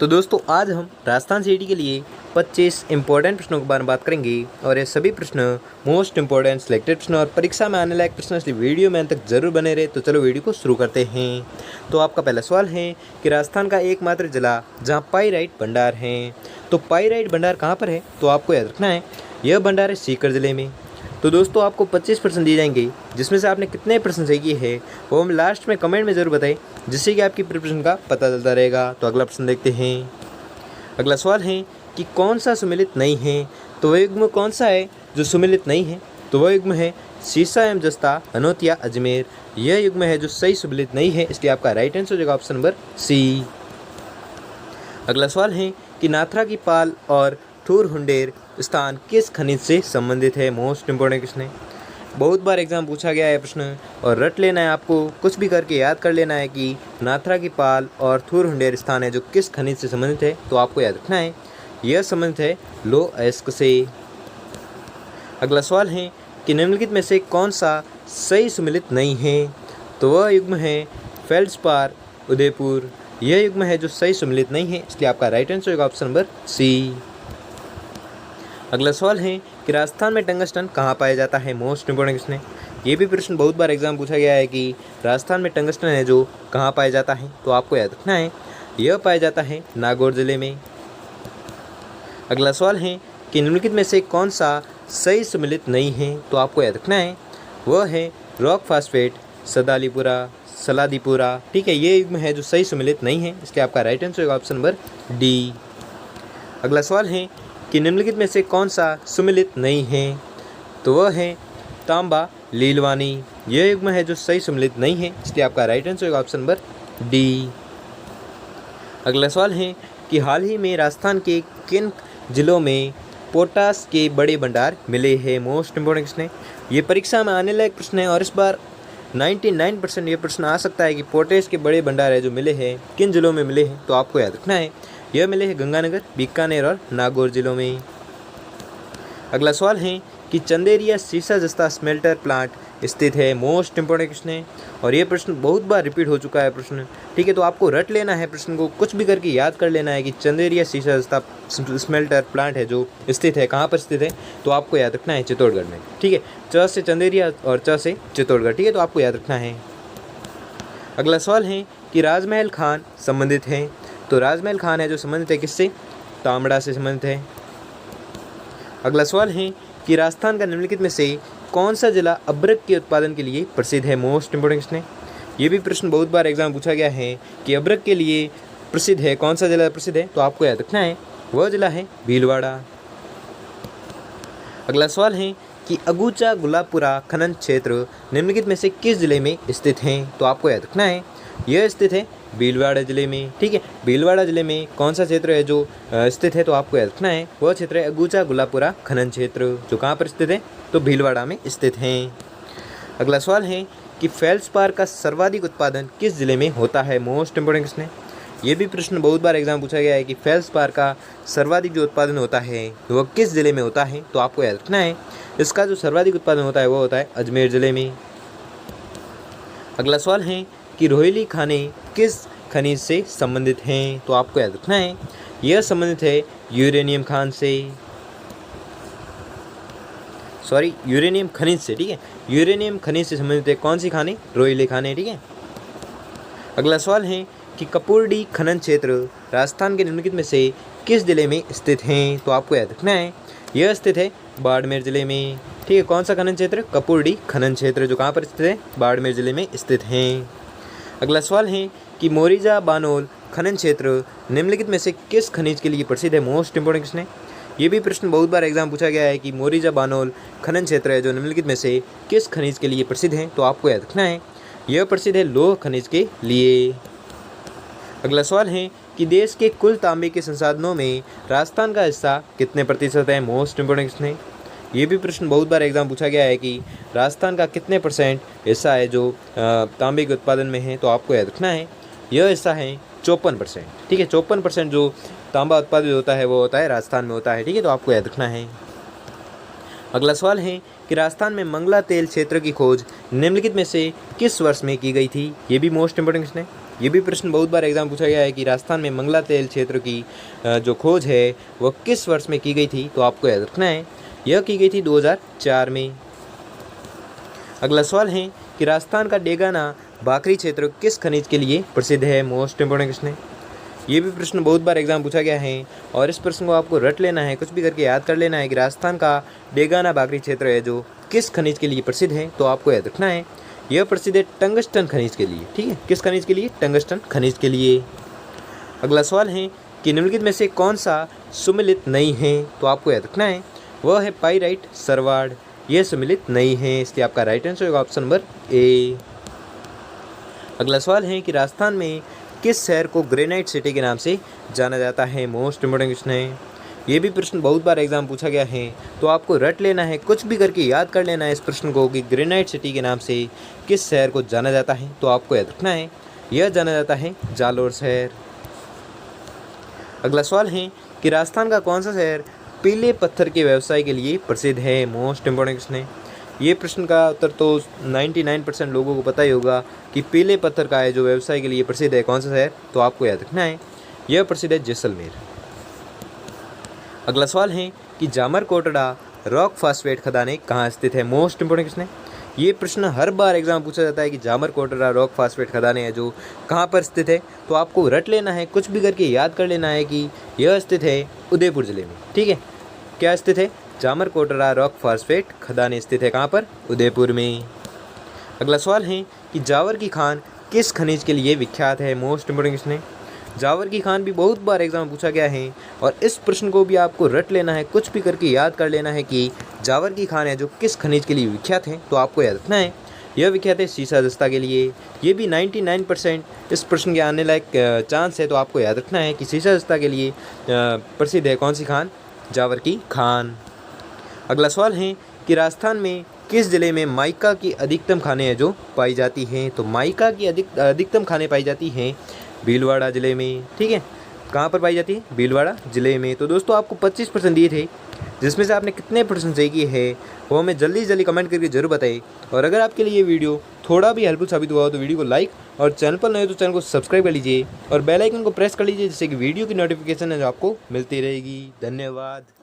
तो दोस्तों आज हम राजस्थान सीटी के लिए 25 इंपॉर्टेंट प्रश्नों के बारे में बात करेंगे और ये सभी प्रश्न मोस्ट इंपॉर्टेंट सिलेक्टेड प्रश्न और परीक्षा में आने लायक प्रश्न, इसलिए वीडियो में अंत तक जरूर बने रहे। तो चलो वीडियो को शुरू करते हैं। तो आपका पहला सवाल है कि राजस्थान का एकमात्र जिला जहाँ पाइराइट भंडार हैं, तो पाइराइट भंडार कहाँ पर है? तो आपको याद रखना है यह भंडार है सीकर जिले में। तो दोस्तों आपको 25% दिए जाएंगे, जिसमें से आपने कितने प्रश्न सही किए हैं वो हम लास्ट में कमेंट में ज़रूर बताएं, जिससे कि आपकी प्रिपरेशन का पता चलता रहेगा। तो अगला प्रश्न देखते हैं। अगला सवाल है कि कौन सा सुमेलित नहीं है? तो वह युग्म कौन सा है जो सुमेलित नहीं है? तो वह युग्म है सीसा एवं जस्ता हनोतिया अजमेर। यह युग्म है जो सही सुमेलित नहीं है, इसलिए आपका राइट आंसर हो जाएगा ऑप्शन नंबर सी। अगला सवाल है कि नाथरा की पाल और ठूर हुंडेर स्थान किस खनिज से संबंधित है? मोस्ट इंपॉर्टेंट क्वेश्चन है, बहुत बार एग्जाम पूछा गया है प्रश्न, और रट लेना है आपको, कुछ भी करके याद कर लेना है कि नाथरा की पाल और ठूर हुंडेर स्थान है जो किस खनिज से संबंधित है। तो आपको याद रखना है यह संबंधित है लो अयस्क से। अगला सवाल है कि निम्नलिखित में से कौन सा सही सुमेलित नहीं है? तो वह युग्म है फेल्ड्स्पार उदयपुर। यह युग्म है जो सही सुमेलित नहीं है, इसलिए आपका राइट आंसर होगा ऑप्शन नंबर सी। अगला सवाल है कि राजस्थान में टंगस्टन कहाँ पाया जाता है? मोस्ट इंपॉर्टेंट क्वेश्चन है, ये भी प्रश्न बहुत बार एग्जाम पूछा गया है कि राजस्थान में टंगस्टन है जो कहाँ पाया जाता है। तो आपको याद रखना है यह पाया जाता है नागौर जिले में। अगला सवाल है कि निम्नलिखित में से कौन सा सही सुमेलित नहीं है? तो आपको याद रखना है वह है रॉक फास्फेट सदालीपुरा सलादीपुरा। ठीक है, ये युग्म है जो सही सुमेलित नहीं है, इसलिए आपका राइट आंसर होगा ऑप्शन नंबर डी। अगला सवाल है कि निम्नलिखित में से कौन सा सुमेलित नहीं है? तो वह है तांबा लीलवानी। यह युग्म है जो सही सुमेलित नहीं है, इसलिए आपका राइट आंसर होगा ऑप्शन नंबर डी। अगला सवाल है कि हाल ही में राजस्थान के किन जिलों में पोटास के बड़े भंडार मिले हैं? मोस्ट इंपॉर्टेंट क्वेश्चन है, ये परीक्षा में आने लायक प्रश्न है और इस बार 99% ये प्रश्न आ सकता है कि पोटास के बड़े भंडार है जो मिले हैं किन जिलों में मिले हैं। तो आपको याद रखना है यह मिले हैं गंगानगर, बीकानेर और नागौर जिलों में। अगला सवाल है कि चंदेरिया सीसा जस्ता स्मेल्टर प्लांट स्थित है। मोस्ट इंपॉर्टेंट क्वेश्चन है और ये प्रश्न बहुत बार रिपीट हो चुका है प्रश्न। ठीक है, तो आपको रट लेना है प्रश्न को, कुछ भी करके याद कर लेना है कि चंदेरिया सीसा जस्ता स्मेल्टर प्लांट है जो स्थित है, कहाँ पर स्थित है? तो आपको याद रखना है चित्तौड़गढ़ में। ठीक है, च से चंदेरिया और च से चित्तौड़गढ़। ठीक है, तो आपको याद रखना है। अगला सवाल है कि राजमहल खान संबंधित है। तो राजमहल खान है जो संबंधित है किससे? तांबड़ा से संबंधित है। अगला सवाल है कि राजस्थान का निम्नलिखित में से कौन सा जिला अब्रक के उत्पादन के लिए प्रसिद्ध है? मोस्ट इंपॉर्टेंट क्वेश्चन है, ये भी प्रश्न बहुत बार एग्जाम पूछा गया है कि अब्रक के लिए प्रसिद्ध है, कौन सा जिला प्रसिद्ध है? तो आपको याद रखना है वह जिला है भीलवाड़ा। अगला सवाल है कि अगूचा गुलाबपुरा खनन क्षेत्र निम्नलिखित में से किस जिले में स्थित हैं? तो आपको याद रखना है यह स्थित है भीलवाड़ा जिले में। ठीक है, भीलवाड़ा जिले में कौन सा क्षेत्र है जो स्थित है? तो आपको याद रखना है वह क्षेत्र है अगूचा गुलाबपुरा खनन क्षेत्र, जो कहाँ पर स्थित है? तो भीलवाड़ा में स्थित हैं। अगला सवाल है कि फेल्ड्स्पार का सर्वाधिक उत्पादन किस जिले में होता है? मोस्ट इंपॉर्टेंट क्वेश्चन है, ये भी प्रश्न बहुत बार एग्जाम पूछा गया है कि फेल्ड्स्पार का सर्वाधिक जो उत्पादन होता है वह किस जिले में होता है? तो आपको याद रखना है इसका जो सर्वाधिक उत्पादन होता है वह होता है अजमेर जिले में। अगला सवाल है कि रोहिली खाने किस खनिज से संबंधित हैं? तो आपको याद रखना है यह संबंधित है यूरेनियम खान से, सॉरी यूरेनियम खनिज से। ठीक है, यूरेनियम खनिज से संबंधित है कौन सी खाने? रोहिली खाने। ठीक है, अगला सवाल है कि कपूरडी खनन क्षेत्र राजस्थान के निम्नलिखित में से किस जिले में स्थित हैं? तो आपको याद रखना है यह स्थित है बाड़मेर जिले में। ठीक है, कौन सा खनन क्षेत्र? कपूरडी खनन क्षेत्र, जो कहाँ पर स्थित है? बाड़मेर जिले में स्थित हैं। अगला सवाल है कि मोरिजा बानोल खनन क्षेत्र निम्नलिखित में से किस खनिज के लिए प्रसिद्ध है? मोस्ट इंपॉर्टेंट क्वेश्चन है, ये भी प्रश्न बहुत बार एग्जाम पूछा गया है कि मोरिजा बानोल खनन क्षेत्र है जो निम्नलिखित में से किस खनिज के लिए प्रसिद्ध है? तो आपको याद रखना है यह प्रसिद्ध है लौह खनिज के लिए। अगला सवाल है कि देश के कुल तांबे के संसाधनों में राजस्थान का हिस्सा कितने प्रतिशत है? मोस्ट इंपॉर्टेंट क्वेश्चन है, ये भी प्रश्न बहुत बार एग्जाम पूछा गया है कि राजस्थान का कितने % हिस्सा है जो तांबे के उत्पादन में है? तो आपको याद रखना है यह हिस्सा है 54%। ठीक है, 54% जो तांबा उत्पादित होता है वो होता है राजस्थान में होता है। ठीक है, तो आपको याद रखना है। अगला सवाल है कि राजस्थान में मंगला तेल क्षेत्र की खोज निम्नलिखित में से किस वर्ष में की गई थी? ये भी मोस्ट इंपोर्टेंट क्वेश्चन है, ये भी प्रश्न बहुत बार एग्जाम पूछा गया है कि राजस्थान में मंगला तेल क्षेत्र की जो खोज है वह किस वर्ष में की गई थी, तो आपको याद रखना है यह की गई थी 2004 में। अगला सवाल है कि राजस्थान का डेगाना बाकरी क्षेत्र किस खनिज के लिए प्रसिद्ध है। मोस्ट इंपोर्टेंट क्वेश्चन है। ये भी प्रश्न बहुत बार एग्जाम पूछा गया है और इस प्रश्न को आपको रट लेना है, कुछ भी करके याद कर लेना है कि राजस्थान का डेगाना बाकरी क्षेत्र है जो किस खनिज के लिए प्रसिद्ध है, तो आपको याद रखना है यह प्रसिद्ध है टंगस्टन खनिज के लिए। ठीक है, किस खनिज के लिए? टंगस्टन खनिज के लिए। अगला सवाल है कि निम्नलिखित में से कौन सा सुमेलित नहीं है, तो आपको याद रखना है वह है पाइराइट सरवाड़, यह सुमेलित नहीं है, इसलिए आपका राइट आंसर होगा ऑप्शन नंबर ए। अगला सवाल है कि राजस्थान में किस शहर को ग्रेनाइट सिटी के नाम से जाना जाता है। मोस्ट इंपोर्टेंट क्वेश्चन है। ये भी प्रश्न बहुत बार एग्जाम पूछा गया है, तो आपको रट लेना है, कुछ भी करके याद कर लेना है इस प्रश्न को कि ग्रेनाइट सिटी के नाम से किस शहर को जाना जाता है, तो आपको याद रखना है यह जाना जाता है जालोर शहर। अगला सवाल है कि राजस्थान का कौन सा शहर पीले पत्थर के व्यवसाय के लिए प्रसिद्ध है। मोस्ट इंपोर्टेंट क्वेश्चन है। ये प्रश्न का उत्तर तो 99% लोगों को पता ही होगा कि पीले पत्थर का है जो व्यवसाय के लिए प्रसिद्ध है कौन सा शहर, तो आपको याद रखना है यह प्रसिद्ध है जैसलमेर। अगला सवाल है कि जामर कोटड़ा रॉक फास्फेट खदानें कहाँ स्थित है। मोस्ट इंपोर्टेंट क्वेश्चन है। ये प्रश्न हर बार एग्जाम पूछा जाता है कि जामर कोटड़ा रॉक फास्फेट खदानें है जो कहाँ पर स्थित है, तो आपको रट लेना है, कुछ भी करके याद कर लेना है कि यह स्थित है उदयपुर जिले में। ठीक है, क्या स्थित है? जामर कोटड़ा रॉक फास्फेट खदानें स्थित है कहाँ पर? उदयपुर में। अगला सवाल है कि जावर की खान किस खनिज के लिए विख्यात है। मोस्ट इंपोर्टेंट क्वेश्चन है। जावर की खान भी बहुत बार एग्जाम पूछा गया है और इस प्रश्न को भी आपको रट लेना है, कुछ भी करके याद कर लेना है कि जावर की खान है जो किस खनिज के लिए विख्यात है, तो आपको याद रखना है यह विख्यात है सीसा दस्ता के लिए। ये भी 99% इस प्रश्न के आने लायक चांस है, तो आपको याद रखना है कि सीसा दस्ता के लिए प्रसिद्ध है कौन सी खान? जावर की खान। अगला सवाल है कि राजस्थान में किस जिले में माइका की अधिकतम खानें हैं जो पाई जाती हैं, तो माइका की अधिकतम खानें पाई जाती हैं भीलवाड़ा जिले में। ठीक है, कहाँ पर पाई जाती है? भीलवाड़ा जिले में। तो दोस्तों आपको 25% दिए थे, जिसमें से आपने कितने परसेंट सही किए हैं वो हमें जल्दी कमेंट करके जरूर बताइए। और अगर आपके लिए ये वीडियो थोड़ा भी हेल्पफुल साबित हुआ हो तो वीडियो को लाइक और चैनल पर नए हो तो चैनल को सब्सक्राइब कर लीजिए और बेल आइकन को प्रेस कर लीजिए, जिससे कि वीडियो की नोटिफिकेशन है जो आपको मिलती रहेगी। धन्यवाद।